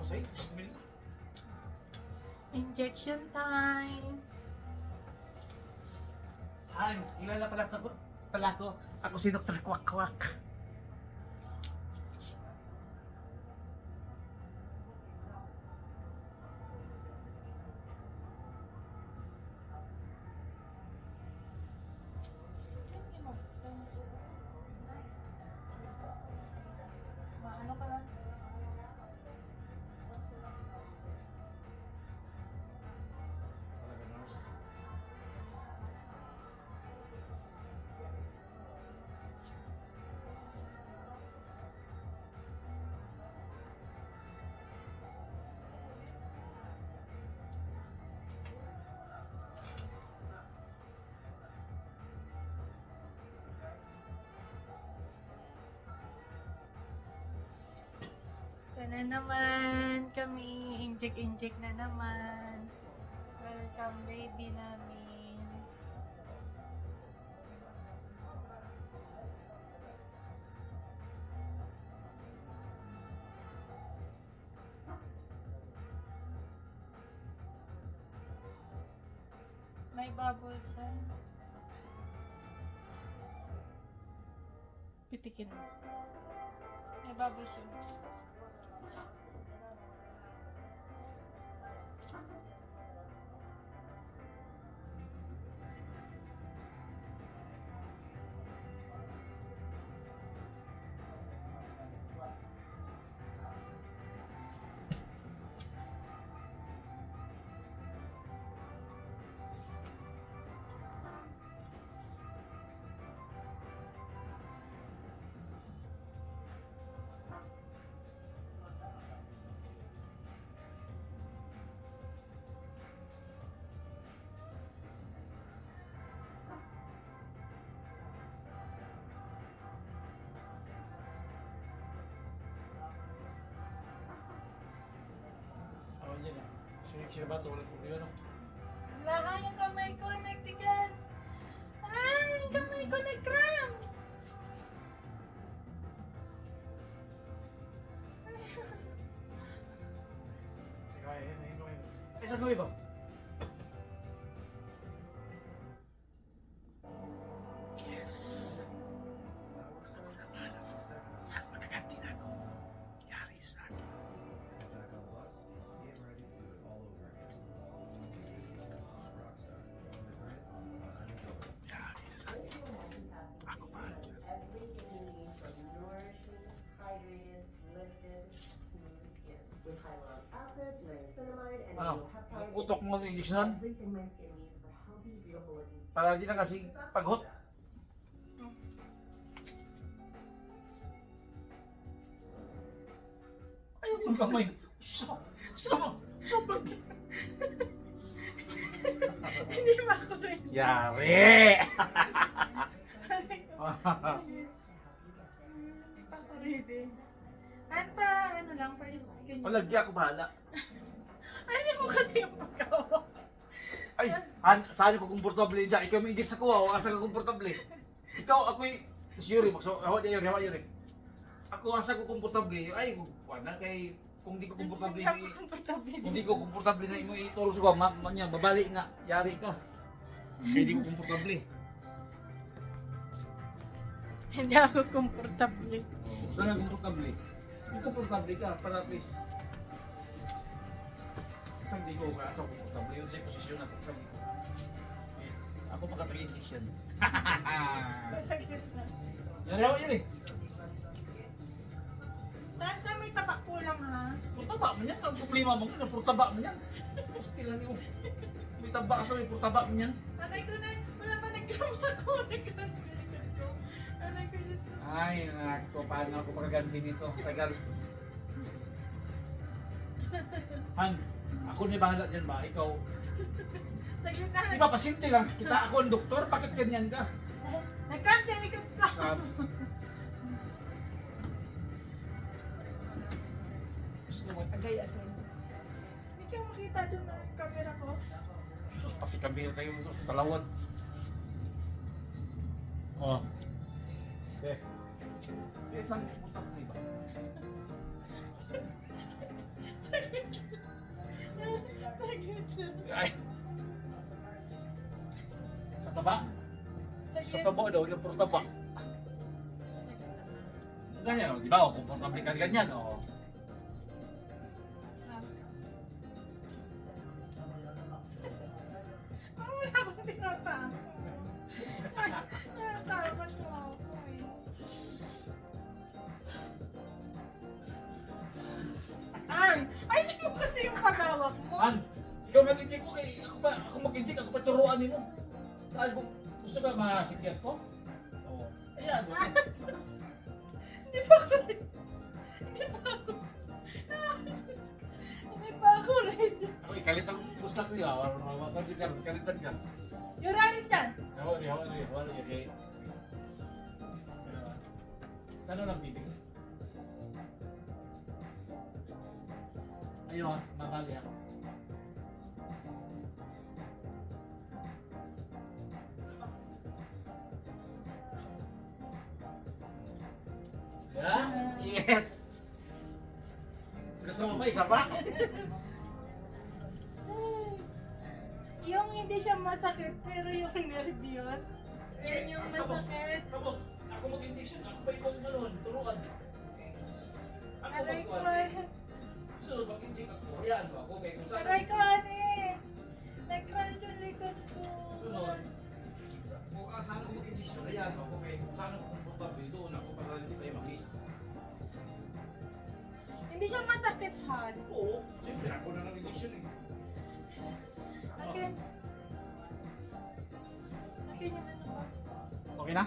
sa'yo. Injection time. Ay, kilala pala ko. Ako si Dr. Kwak Kwak. Ano ka lang? Ito na naman kami. Inject na naman. Welcome baby namin. May bubbles yan. Pitikin mo. May bubbles yun. Ako yan ah. Sila ba ito? Walang problema no? Wala, yung kamay ko nagtigas. Yung kamay ko nag-cramps. Kaya yan. Eh, saan gawin ba? Yes! Magkaganti na ako. Yari sa akin. Yari sa akin. Ako pa. Everything you need for nourishing, hydrated, lifted, smooth skin. With hyaluronic acid, niacinamide, and Ano? peptide. Utok mo ng injeksyonan? Everything my skin needs for healthy, beautiful looking skin. Para di na kasi paghot. Ayaw mo kamay. Sabag. Hindi ba ako rin? Yari! Ako rin din. Ano lang, first ganyan. Palagya ako bahala. Ano mo kasi yung pagkawa? Ay, saan ko komportable dyan? Ikaw may inject sa kuha, asa ka komportable. Ikaw, ako'y sure, hawa yun eh. Ako asa ko komportable. Ay, wala kay kung di ko komportable Hindi ako komportable. kung di ko komportable na imo ituro sa kuha, niya, babali nga, yari ka. Kaya di ko komportable. Hindi ako komportable. Saan ka komportable? Kung komportable ka, para at least isang di ko ka asa ko komportable. Yun sa posisyon natin, isang di ko. Ako pagkatag-injection. Sakit na. Yan hawa yun eh. Saan sa may tabak ko lang ha? Purtaba mo yan. Ang problema mo yun. Purtaba mo yan. Stilan mo. May taba ka sa may purtaba mo yan. Anay ko na, wala pa nag-cramps ako. Nag-cramps ko likod ko. Anay ko, Diyos ko. Ay, nakakito. Paano ako magaganti nito? Tagal. Han, ako ni bahala dyan ba? Ikaw. Saglit na. Di ba pasyente lang? Kita ako ang doktor. Bakit ganyan ka? Nag-cramps yung likod ko. Gusto mo, tagay ako. Hindi ka makita doon ng camera ko. Sus, pati kami tayo ito sa talawad. Oh. Okay. Kaya saan pupunta ko iba? Saglit lang. Ay. Sa taba? Sa Saglit. taba daw, yung puro taba. Ganyan, di ba? Komportable ka ganyan, oh. Ang wala akong tinatawa. Natatakot mo ako eh. Ay, siya mo kasi yung pagawak mo. Han, ikaw mag-inject ko kay ako mag-inject, ako paturuan mo. Saan ko, gusto ka masikyan ko? Oo. Ayan, okay. Hindi pa ako rin. Hindi pa ako. Hindi pa ako ready. Ako, ikalit ako, gusto ko yun. Kalitan ka. Yung Ranis dyan. Hawa, okay. Ano lang bibig? Ayun ha, mabali ha. Yeah? Yes! Gusto mo pa isa pa? Yung hindi siya masakit, pero yung nervyos. Yun yung masakit. Tapos, ako mag-injection, ako pa ikaw gano'n, turuan. Ako Aray ko, mag-turuan. Gusto mag-inject ako, ayan ako, kay kung saan. aray ko, ane. Nag-crunch yung likod ko. Sunod. Kung saan ako mag-injection, ayan ako, kay kung saan ako komportable, doon ako para hindi tayo mag-miss. Hindi siya masakit, Han. Oo, siyempre ako na nag-injection eh. Akin. Akin yung ano ba? Okay na?